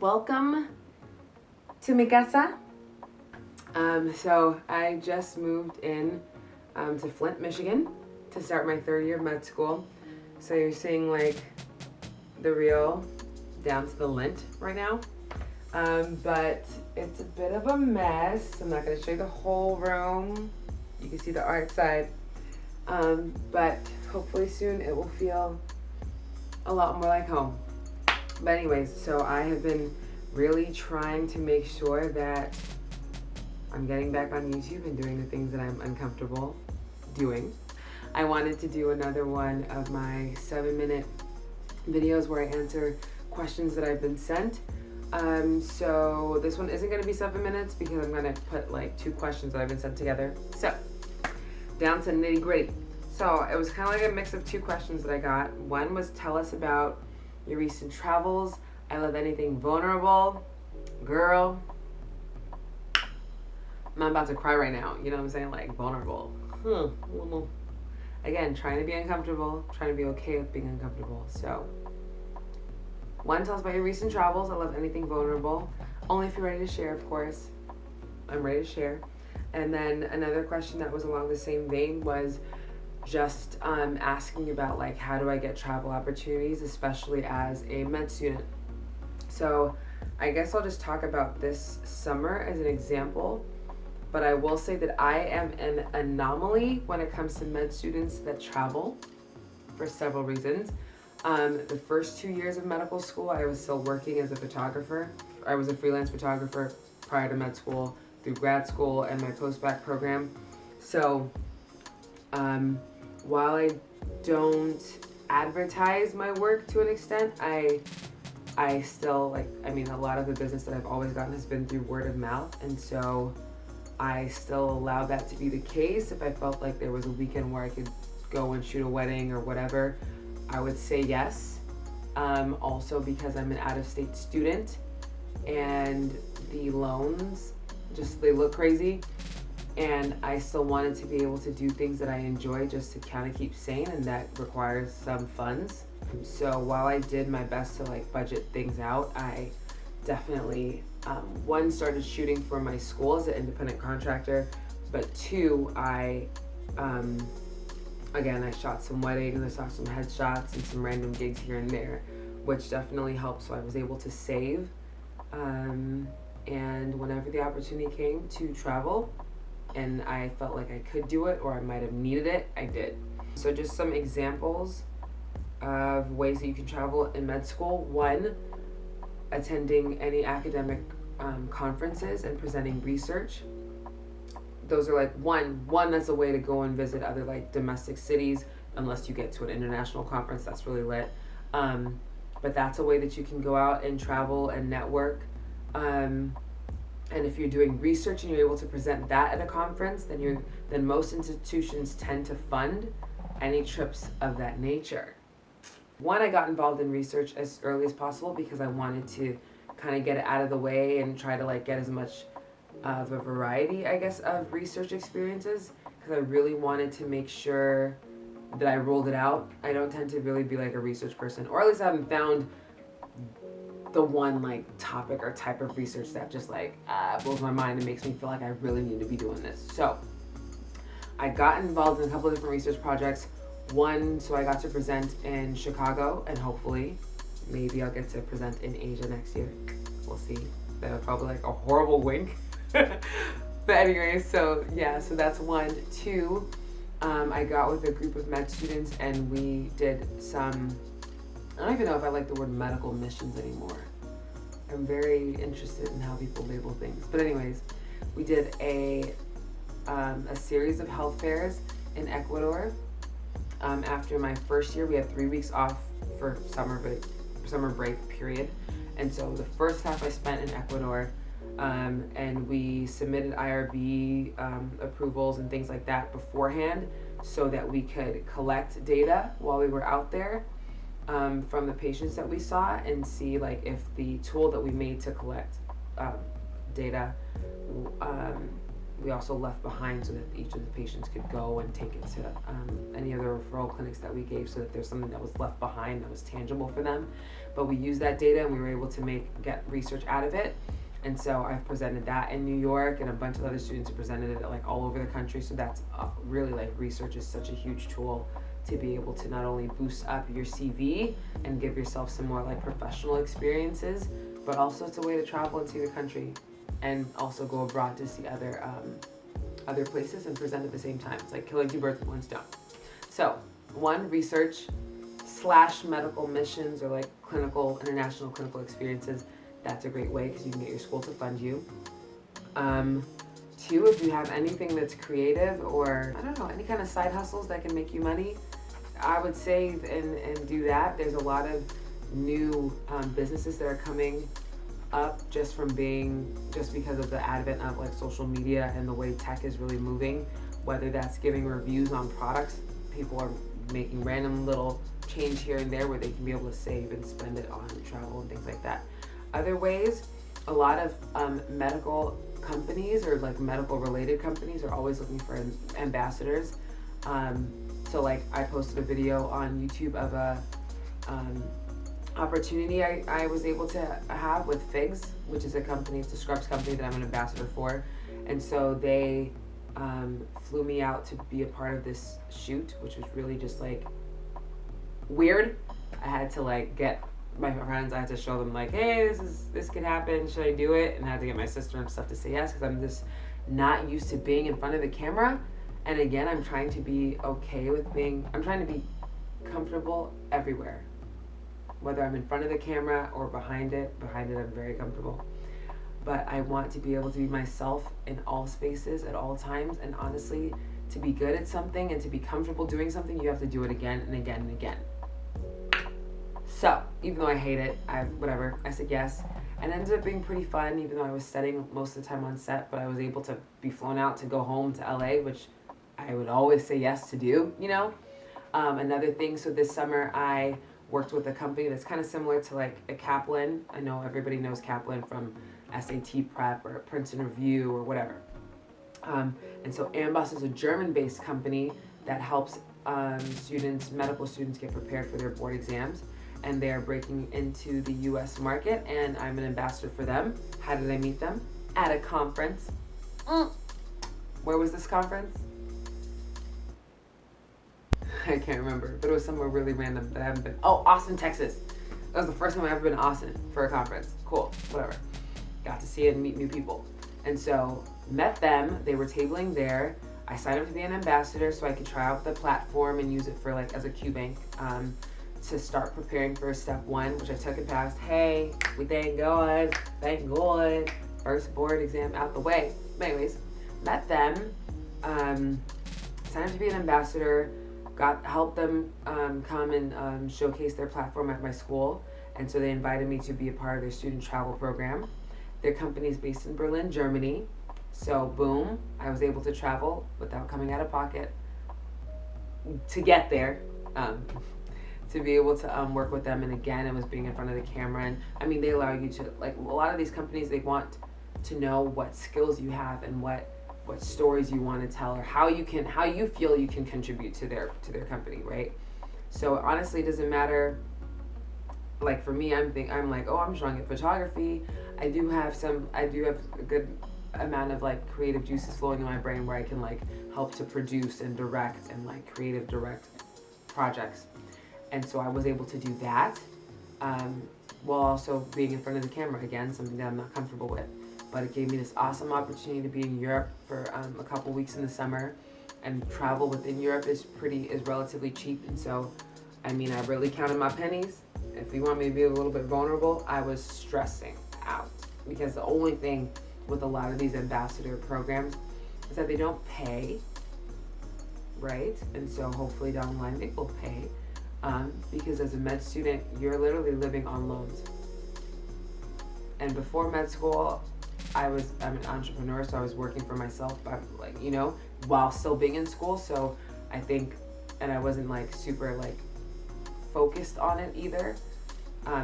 welcome to mi casa. So I just moved in to Flint, Michigan to start my third year of med school. So you're seeing like the real down to the lint right now. But it's a bit of a mess. I'm not going to show you the whole room. You can see the art side. But hopefully soon it will feel a lot more like home. But anyways, so I have been really trying to make sure that I'm getting back on YouTube and doing the things that I'm uncomfortable doing. I wanted to do another one of my 7-minute videos where I answer questions that I've been sent. So this one isn't going to be 7 minutes because I'm going to put like 2 questions that I've been sent together. So down to nitty gritty. So it was kind of like a mix of 2 questions that I got. One was, tell us about your recent travels. I love anything vulnerable. Girl, I'm about to cry right now. You know what I'm saying? Like, vulnerable. Again, trying to be uncomfortable, trying to be okay with being uncomfortable. So, one, tell us about your recent travels. I love anything vulnerable. Only if you're ready to share, of course. I'm ready to share. And then another question that was along the same vein was just asking about like, how do I get travel opportunities, especially as a med student. So I guess I'll just talk about this summer as an example, but I will say that I am an anomaly when it comes to med students that travel for several reasons. The first 2 years of medical school, I was still working as a photographer. I was a freelance photographer prior to med school, through grad school and my post-bac program. So while I don't advertise my work to an extent, I still like, I mean, a lot of the business that I've always gotten has been through word of mouth. And so I still allow that to be the case. If I felt like there was a weekend where I could go and shoot a wedding or whatever, I would say yes. Also because I'm an out-of-state student and the loans they look crazy. And I still wanted to be able to do things that I enjoy just to kind of keep sane, and that requires some funds. So while I did my best to like budget things out, I definitely, one, started shooting for my school as an independent contractor, but 2, I shot some weddings, I shot some headshots and some random gigs here and there, which definitely helped. So I was able to save. And whenever the opportunity came to travel, and I felt like I could do it or I might have needed it, I did. So just some examples of ways that you can travel in med school. 1, attending any academic conferences and presenting research. Those are like one that's a way to go and visit other like domestic cities, unless you get to an international conference. That's really lit. But that's a way that you can go out and travel and network. And if you're doing research and you're able to present that at a conference, then most institutions tend to fund any trips of that nature. 1, I got involved in research as early as possible because I wanted to kind of get it out of the way and try to like get as much of a variety, I guess, of research experiences, because I really wanted to make sure that I rolled it out. I don't tend to really be like a research person, or at least I haven't found the one like topic or type of research that just like blows my mind and makes me feel like I really need to be doing this. So I got involved in a couple of different research projects. 1, so I got to present in Chicago, and hopefully maybe I'll get to present in Asia next year. We'll see. That was probably like a horrible wink. But anyways, so yeah, so that's 1. 2, I got with a group of med students and we did some, I don't even know if I like the word medical missions anymore. I'm very interested in how people label things. But anyways, we did a series of health fairs in Ecuador. After my first year, we had 3 weeks off for summer break period. And so the first half I spent in Ecuador, and we submitted IRB approvals and things like that beforehand so that we could collect data while we were out there. From the patients that we saw, and see like if the tool that we made to collect data we also left behind so that each of the patients could go and take it to any of the referral clinics that we gave, so that there's something that was left behind that was tangible for them. But we used that data and we were able to get research out of it. And so I've presented that in New York, and a bunch of other students have presented it like all over the country. So that's really, like, research is such a huge tool to be able to not only boost up your CV and give yourself some more like professional experiences, but also it's a way to travel and see the country, and also go abroad to see other places and present at the same time. It's like killing two birds with one stone. So, one, research / medical missions, or like international clinical experiences. That's a great way because you can get your school to fund you. 2, if you have anything that's creative, or I don't know, any kind of side hustles that can make you money, I would say and do that. There's a lot of new businesses that are coming up just because of the advent of like social media and the way tech is really moving. Whether that's giving reviews on products, people are making random little change here and there where they can be able to save and spend it on travel and things like that. Other ways, a lot of medical companies or like medical related companies are always looking for ambassadors. So like I posted a video on YouTube of a opportunity I was able to have with Figs, which is it's a scrubs company that I'm an ambassador for. And so they flew me out to be a part of this shoot, which was really just like weird. I had to like get my friends, I had to show them like, hey, this could happen, should I do it? And I had to get my sister and stuff to say yes, because I'm just not used to being in front of the camera. And again, I'm trying to be I'm trying to be comfortable everywhere. Whether I'm in front of the camera or behind it I'm very comfortable. But I want to be able to be myself in all spaces at all times. And honestly, to be good at something and to be comfortable doing something, you have to do it again and again and again. So, even though I hate it, I said yes. And it ended up being pretty fun, even though I was studying most of the time on set, but I was able to be flown out to go home to LA, which I would always say yes to do, you know? Another thing, so this summer I worked with a company that's kind of similar to like a Kaplan. I know everybody knows Kaplan from SAT prep or Princeton Review or whatever. And so Amboss is a German-based company that helps medical students get prepared for their board exams. And they are breaking into the US market, and I'm an ambassador for them. How did I meet them? At a conference. Where was this conference? I can't remember, but it was somewhere really random that I haven't been. Oh, Austin, Texas. That was the first time I've ever been to Austin for a conference. Cool, whatever. Got to see it and meet new people. And so, met them, they were tabling there. I signed up to be an ambassador so I could try out the platform and use it for like as a QBank. To start preparing for step 1, which I took and passed. Hey, we thank God, first board exam out the way. But anyways, met them, signed up to be an ambassador, helped them come and showcase their platform at my school, and so they invited me to be a part of their student travel program. Their company is based in Berlin, Germany, so boom, I was able to travel without coming out of pocket to get there. To be able to work with them, and again, it was being in front of the camera. And I mean, they allow you to, like, a lot of these companies, they want to know what skills you have and what stories you want to tell, or how you feel you can contribute to their company, right? So honestly, it doesn't matter. Like for me, I'm like, oh, I'm strong at photography. I do have a good amount of like creative juices flowing in my brain where I can like help to produce and direct and like creative direct projects. And so I was able to do that while also being in front of the camera, again, something that I'm not comfortable with. But it gave me this awesome opportunity to be in Europe for a couple weeks in the summer, and travel within Europe is relatively cheap. And so, I mean, I really counted my pennies. If you want me to be a little bit vulnerable, I was stressing out, because the only thing with a lot of these ambassador programs is that they don't pay, right? And so hopefully down the line they will pay. Because as a med student, you're literally living on loans. And before med school, I'm an entrepreneur, so I was working for myself, like, you know, while still being in school. So I think, and I wasn't like super like focused on it either.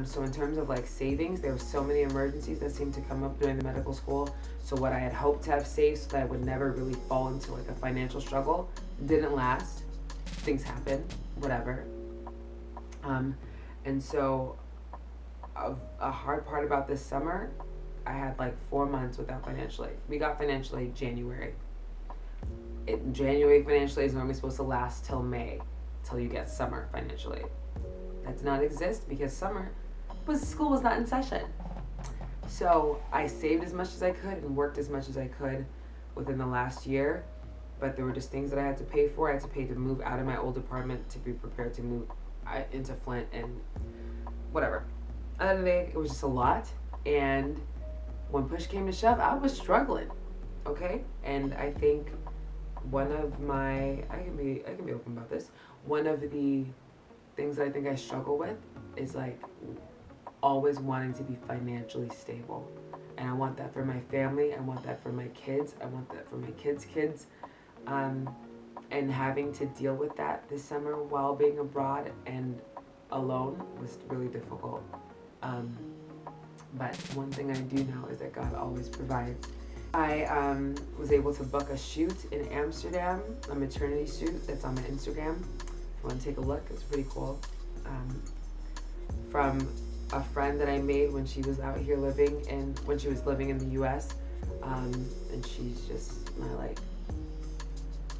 So in terms of like savings, there were so many emergencies that seemed to come up during the medical school. So what I had hoped to have saved so that I would never really fall into like a financial struggle didn't last. Things happen, whatever. And so a hard part about this summer, I had like 4 months without financial aid. We got financial aid January. January financial aid is normally supposed to last till May, till you get summer financial aid. That did not exist because school was not in session. So I saved as much as I could and worked as much as I could within the last year, but there were just things that I had to pay for. I had to pay to move out of my old apartment to be prepared to move into Flint and whatever. At the end of the day, it was just a lot, and when push came to shove, I was struggling, okay? And I think one of my, I can be open about this, one of the things that I think I struggle with is like always wanting to be financially stable. And I want that for my family, I want that for my kids, I want that for my kids' kids. And having to deal with that this summer while being abroad and alone was really difficult. But one thing I do know is that God always provides. I was able to book a shoot in Amsterdam, a maternity shoot that's on my Instagram. If you want to take a look, it's pretty cool. From a friend that I made when she was out here living and when she was living in the U.S. And she's just my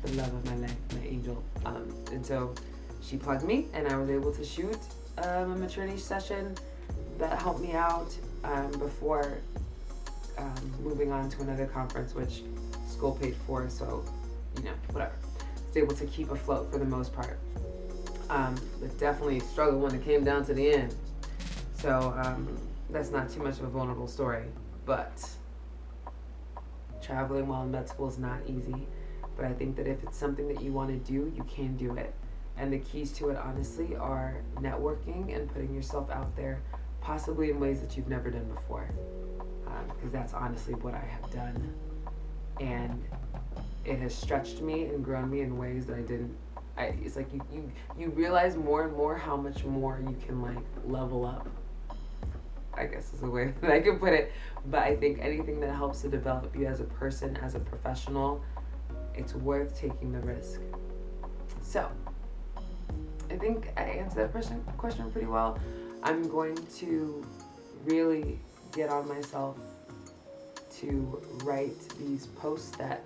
the love of my life, my angel. And so she plugged me, and I was able to shoot a maternity session that helped me out before moving on to another conference, which school paid for, so, whatever. I was able to keep afloat for the most part. But definitely struggled when it came down to the end. So that's not too much of a vulnerable story, but traveling while in med school is not easy. But I think that if it's something that you want to do, you can do it. And the keys to it, honestly, are networking and putting yourself out there, possibly in ways that you've never done before. Because that's honestly what I have done. And it has stretched me and grown me in ways that I didn't. It's like you realize more and more how much more you can level up, I guess is the way that I can put it. But I think anything that helps to develop you as a person, as a professional, it's worth taking the risk. So, I think I answered that question pretty well. I'm going to really get on myself to write these posts that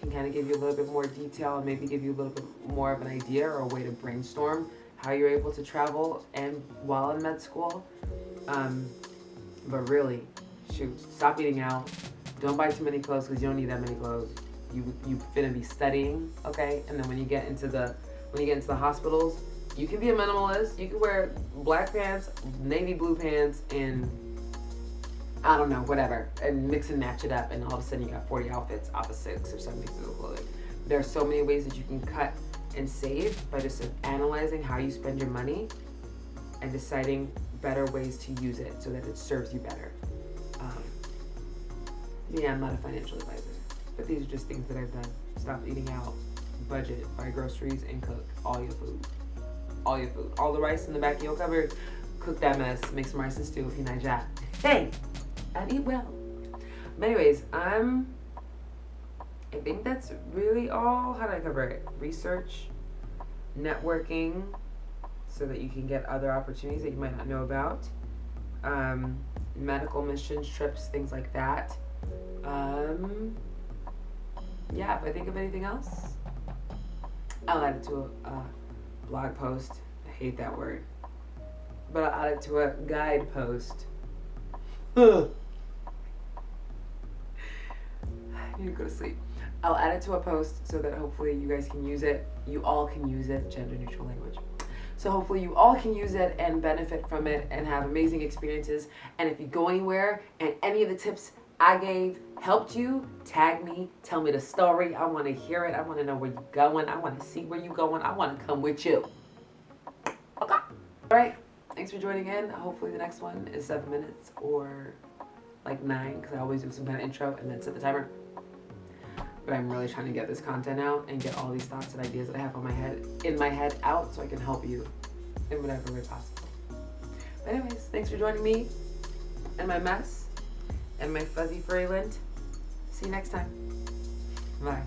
can kind of give you a little bit more detail and maybe give you a little bit more of an idea or a way to brainstorm how you're able to travel and while in med school. But really, stop eating out. Don't buy too many clothes because you don't need that many clothes. You finna be studying, okay? And then when you get into the hospitals, you can be a minimalist. You can wear black pants, navy blue pants, and I don't know, whatever, and mix and match it up, and all of a sudden you got 40 outfits off of 6 or 7 pieces of clothing. There are so many ways that you can cut and save by just analyzing how you spend your money and deciding better ways to use it so that it serves you better. I'm not a financial advisor, but these are just things that I've done. Stop eating out, budget, buy groceries, and cook all your food. All your food. All the rice in the back of your cupboard, cook that mess, make some rice and stew if you're not jack. Hey! And eat well. But anyways, I think that's really all. How did I cover it? Research, networking, so that you can get other opportunities that you might not know about. Medical missions, trips, things like that. If I think of anything else, I'll add it to a blog post. I hate that word. But I'll add it to a guide post. I need to go to sleep. I'll add it to a post so that hopefully you guys can use it. You all can use it, gender neutral language. So hopefully you all can use it and benefit from it and have amazing experiences. And if you go anywhere and any of the tips I gave helped you, tag me, tell me the story. I want to hear it. I want to know where you're going. I want to see where you're going. I want to come with you. Okay? All right. Thanks for joining in. Hopefully the next one is 7 minutes or 9, because I always do some kind of intro and then set the timer. But I'm really trying to get this content out and get all these thoughts and ideas that I have in my head out so I can help you in whatever way possible. Anyways, thanks for joining me and my mess and my fuzzy furry lint. See you next time. Bye.